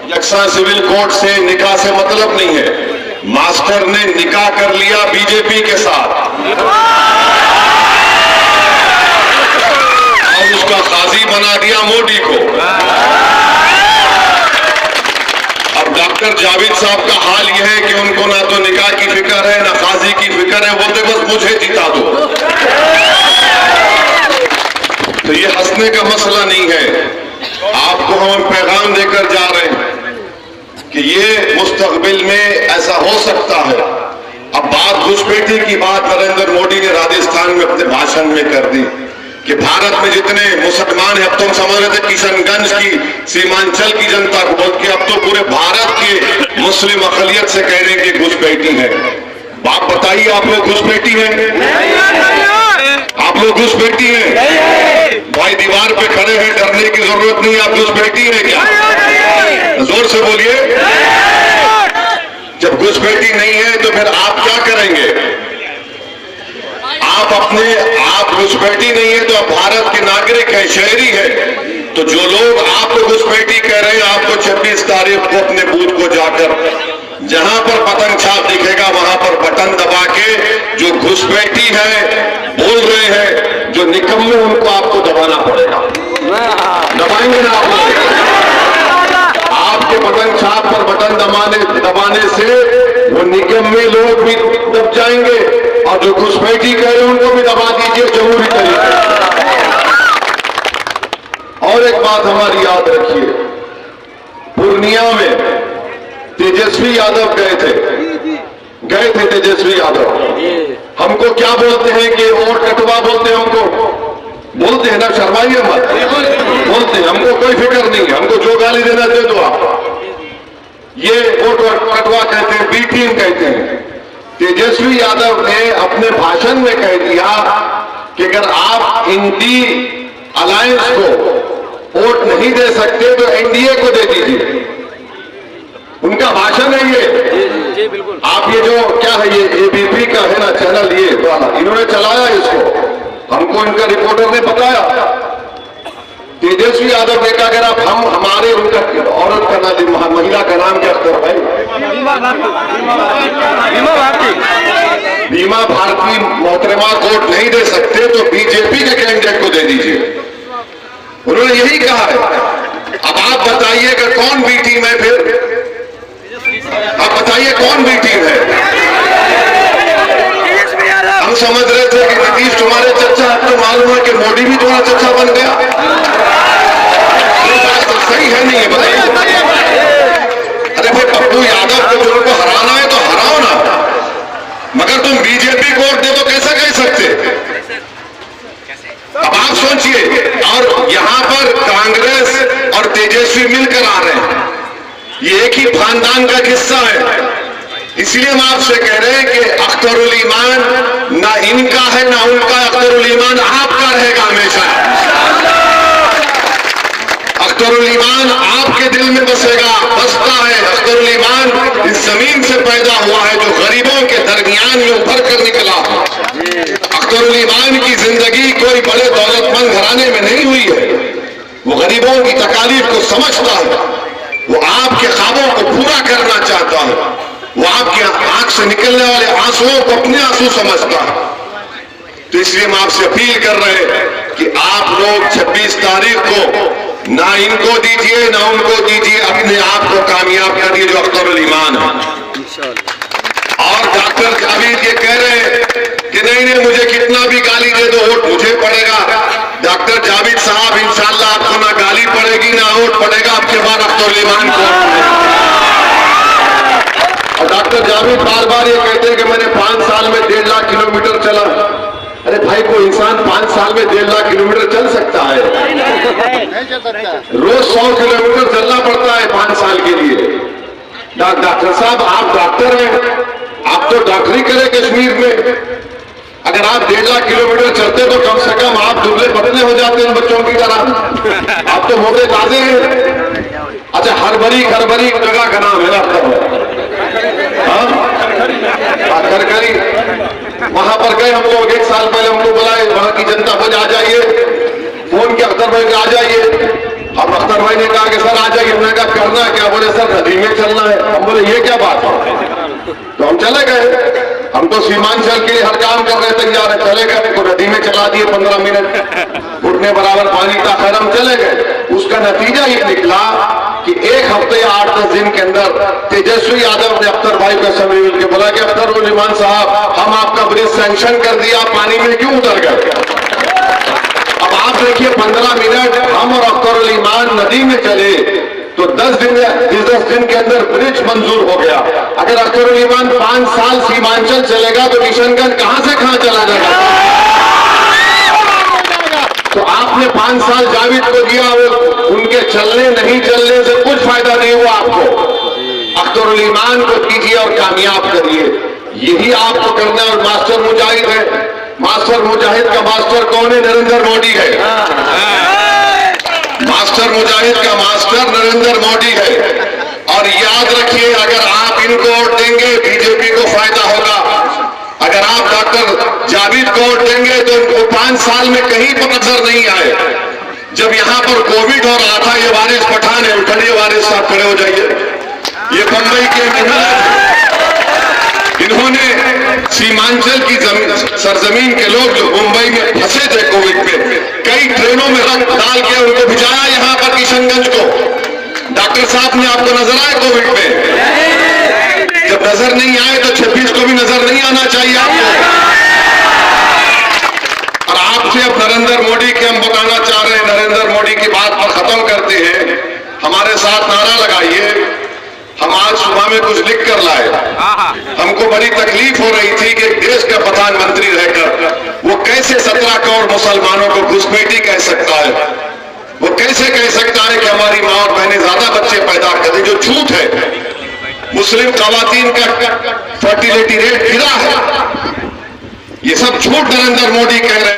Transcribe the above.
यकसा civil code से निकाह से मतलब नहीं है। मास्टर ने निकाह कर लिया बीजेपी के साथ और उसका काजी बना दिया मोदी को। अब डॉक्टर जावेद साहब का हाल यह है कि उनको ना तो निकाह की फिक्र है ना काजी की फिक्र है, बोलते बस मुझे जिता दो। तो ये हंसने का मसला नहीं है। आपको हम पैगाम देकर जा रहे हैं कि ये मुस्तकबिल में ऐसा हो सकता है। अब बात घुसपैठी की बात नरेंद्र मोदी ने राजस्थान में अपने भाषण में कर दी कि भारत में जितने मुसलमान हैं, अब तुम समझ रहे थे किशनगंज की सीमांचल की जनता को, बल्कि अब तो पूरे भारत के मुस्लिम अकलियत से कह रहे हैं कि घुसपैठी है। बाप बताइए, आप लोग घुसपैठी हैं? आप लोग घुसपैठी हैं? भाई दीवार पे खड़े हैं, डरने की जरूरत नहीं। आप घुसपैठी हैं क्या? जोर से बोलिए। जब घुसपैठी नहीं है तो फिर आप क्या करेंगे? आप घुसपैठी नहीं है तो आप भारत के नागरिक हैं, शहरी हैं। तो जो लोग आपको घुसपैठी कह रहे हैं, आपको 26 तारीख को अपने बूथ को जाकर जहां पर पतंग छाप दिखेगा वहां पर बटन दबा के जो घुसपैठी है बोल रहे हैं, जो निकम्मे, उनको आपको दबाना पड़ेगा। दबाएंगे ना आप लोग? आपके पतंग छाप पर बटन दबाने से वो निकम्मे लोग भी दब जाएंगे और जो घुसपैठी कह रहे हैं उनको भी दबा दीजिए जमहूरी तरीके। और एक बात हमारी याद रखिए, पूर्णिया में तेजस्वी यादव गए थे तेजस्वी यादव। हमको क्या बोलते हैं कि वोट कटवा बोलते हैं, हमको बोलते हैं ना, शर्माइए मत, बोलते हैं। हमको कोई फिक्र नहीं है, हमको जो गाली देना दे दो आप। ये वोट कटवा कहते हैं, बी टीम कहते हैं। तेजस्वी यादव ने अपने भाषण में कह दिया कि अगर आप इंडी अलायंस को वोट नहीं दे सकते तो एनडीए को दे दीजिए। उनका भाषण है ये। बिल्कुल। आप ये जो क्या है, ये एबीपी का है ना चैनल, ये इन्होंने चलाया इसको, हमको इनका रिपोर्टर ने बताया। तेजस्वी यादव ने कहा अगर आप हमारे उनका औरत का नाम, महिला का नाम क्या था भाई? बीमा भारती मोहतरमा को वोट नहीं दे सकते तो बीजेपी के कैंडिडेट को दे दीजिए। उन्होंने यही कहा है। अब आप बताइए कि कौन बी टीम है? फिर आप बताइए कौन बी टीम है? हम समझ रहे थे कि नीतीश तुम्हारे चच्चा, आपको मालूम है कि मोदी भी तुम्हारा चच्चा बन गया। ये बात तो सही है नहीं है? बताइए। अरे भाई पप्पू यादव को जो उनको हराना है तो हराओ ना, मगर तुम बीजेपी को वोट दे तो कैसा कह सकते? अब आप सोचिए। और यहां पर कांग्रेस और तेजस्वी मिलकर आ रहे हैं, ये एक ही खानदान का किस्सा है। इसलिए हम आपसे कह रहे हैं कि अख्तरुल ईमान ना इनका है ना उनका, अख्तरुल ईमान आपका रहेगा हमेशा। अख्तरुल ईमान आपके दिल में बसेगा, बसता है। अख्तरुल ईमान इस जमीन से पैदा हुआ है जो गरीबों के दरमियान में उभर कर निकला। अख्तरुल ईमान की जिंदगी कोई बड़े दौलतमंद घराने में नहीं हुई है। वो गरीबों की तकालीफ को समझता है, वो आपके ख्वाबों को पूरा करना चाहता है, वो आपके आंख से निकलने वाले आंसुओं को अपने आंसू समझता है। तो इसलिए हम आपसे अपील कर रहे हैं कि आप लोग 26 तारीख को ना इनको दीजिए ना उनको दीजिए, अपने आप को कामयाब करिए जो अख्तरुल ईमान है। और डॉक्टर जावेद ये कह रहे हैं कि नहीं मुझे कितना भी गाली दे दो वोट मुझे पड़ेगा। डॉक्टर जावेद साहब इंशाल्लाह आपको ना गाली पड़ेगी ना वोट पड़ेगा, आपके बाद अख्तरुल ईमान को। और डॉक्टर जावेद बार बार ये कहते हैं कि मैंने 5 साल में 1.5 लाख किलोमीटर चला। अरे भाई कोई इंसान 5 साल में 1.5 लाख किलोमीटर चल सकता है? रोज 100 किलोमीटर चलना पड़ता है 5 साल के लिए। डॉक्टर साहब आप डॉक्टर हैं, आप तो डॉक्टरी करें कश्मीर में। अगर आप 1.5 लाख किलोमीटर चलते तो कम से कम आप दुबले पतले हो जाते हैं बच्चों की तरह। आप तो मोटे ताजे हैं। अच्छा हरभरी जगह का नाम है ना, खरखरी, वहां पर गए हम लोग। 1 साल पहले हमको बुलाए, वहां की जनता को आ जाइए, फोन के अख्तर भाई आ जाइए। अब अख्तर भाई ने कहा कि सर आ जाइए। हमने कहा करना है क्या? बोले सर नदी में चलना है। हम बोले ये क्या बात है? तो हम चले गए। हम तो सीमांचल के लिए हर काम करने तैयार है। चले गए तो नदी में चला दिए 15 मिनट, घुटने बराबर पानी था। खैर हम चले गए। उसका नतीजा ये निकला कि एक हफ्ते या 8-10 दिन के अंदर तेजस्वी यादव ने अख्तर भाई को असेंबली मिलकर बोला कि अख्तर उल-इमान साहब, हम आपका ब्रिज सैंक्शन कर दिया, पानी में क्यों उतर गए? अब आप देखिए 15 मिनट हम और अख्तर उल-इमान नदी में चले तो 10 दिन के अंदर ब्रिज मंजूर हो गया। अगर अख्तर उल-इमान 5 साल सीमांचल चलेगा तो किशनगंज कहां से कहां चला जाएगा? तो आपने 5 साल जावेद को दिया, उनके चलने नहीं चलने से कुछ फायदा नहीं हुआ आपको। अख्तर उल-इमान को कीजिए और कामयाब करिए, यही आपको करना है। और मास्टर मुजाहिद है, मास्टर मुजाहिद का मास्टर कौन है? नरेंद्र मोदी है। मास्टर मुजाहिद का मास्टर नरेंद्र मोदी है। और याद रखिए, अगर आप इनको वोट देंगे बीजेपी को फायदा होगा। अगर आप डॉक्टर जावेद को वोट देंगे तो उनको 5 साल में कहीं पर नजर नहीं आए। जब यहां पर कोविड हो रहा था, ये वारिस पठान है, उठिए वारिस साहब, खड़े हो जाइए। ये बंबई के मेहनत, इन्होंने सीमांचल की सरजमीन के लोग जो मुंबई में फंसे थे कोविड में, कई ट्रेनों में रक्त डाल के उनको भिजाया यहां पर किशनगंज को। डॉक्टर साहब ने आपको नजर आए कोविड में? जब नजर नहीं आए तो 26 को भी नजर नहीं आना चाहिए आपको। और आपसे अब नरेंद्र मोदी के हम बताना चाह रहे हैं, नरेंद्र मोदी की बात पर खत्म करते हैं। हमारे साथ नारा लगाइए। हम आज सुबह में कुछ लिख कर लाए। हमको बड़ी तकलीफ हो रही थी कि देश का प्रधानमंत्री रहकर वो कैसे 17 करोड़ मुसलमानों को घुसपैठी कह सकता है। वो कैसे कह सकता है कि हमारी मां और बहनें ज्यादा बच्चे पैदा करें, जो झूठ है। मुस्लिम खवातीन का फर्टिलिटी रेट गिरा है। ये सब झूठ नरेंद्र मोदी कह रहे हैं।